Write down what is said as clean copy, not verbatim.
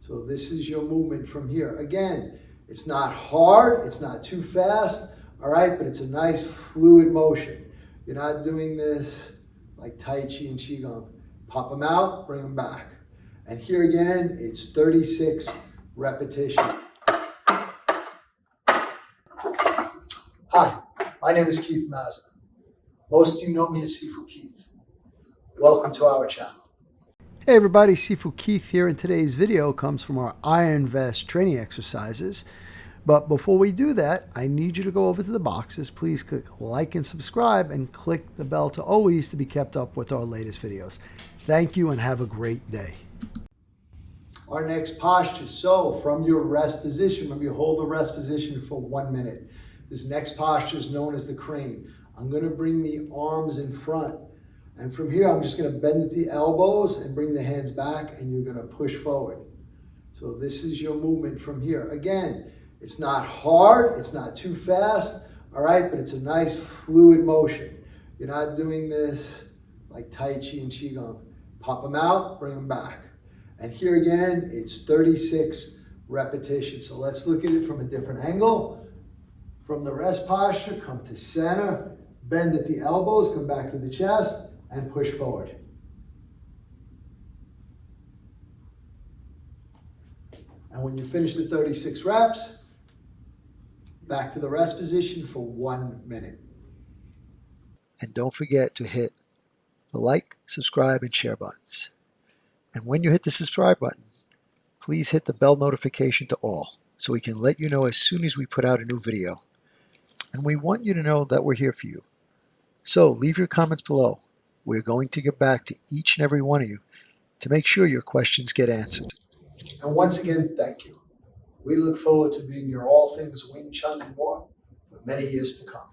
So this is your movement from here. Again, it's not hard, it's not too fast, all right, but it's a nice fluid motion. You're not doing this like Tai Chi and Qigong. Pop them out, bring them back. And here again, it's 36 repetitions. Hi, my name is Keith Mazza. Most of you know me as Sifu Keith. Welcome to our channel. Hey everybody, Sifu Keith here, and today's video comes from our Iron Vest training exercises. But before we do that, I need you to go over to the boxes. Please click like and subscribe and click the bell to always to be kept up with our latest videos. Thank you and have a great day. Our next posture. So from your rest position, remember you hold the rest position for 1 minute. This next posture is known as the crane. I'm going to bring the arms in front. And from here, I'm just going to bend at the elbows and bring the hands back, and you're going to push forward. So this is your movement from here. Again, it's not hard, it's not too fast, all right, but it's a nice fluid motion. You're not doing this like Tai Chi and Qigong. Pop them out, bring them back. And here again, it's 36 repetitions. So let's look at it from a different angle. From the rest posture, come to center, bend at the elbows, come back to the chest, and push forward. And when you finish the 36 reps, back to the rest position for 1 minute. And don't forget to hit the like, subscribe, and share buttons. And when you hit the subscribe button, please hit the bell notification to all so we can let you know as soon as we put out a new video. And we want you to know that we're here for you. So leave your comments below. We're going to get back to each and every one of you to make sure your questions get answered. And once again, thank you. We look forward to being your all things Wing Chun and more for many years to come.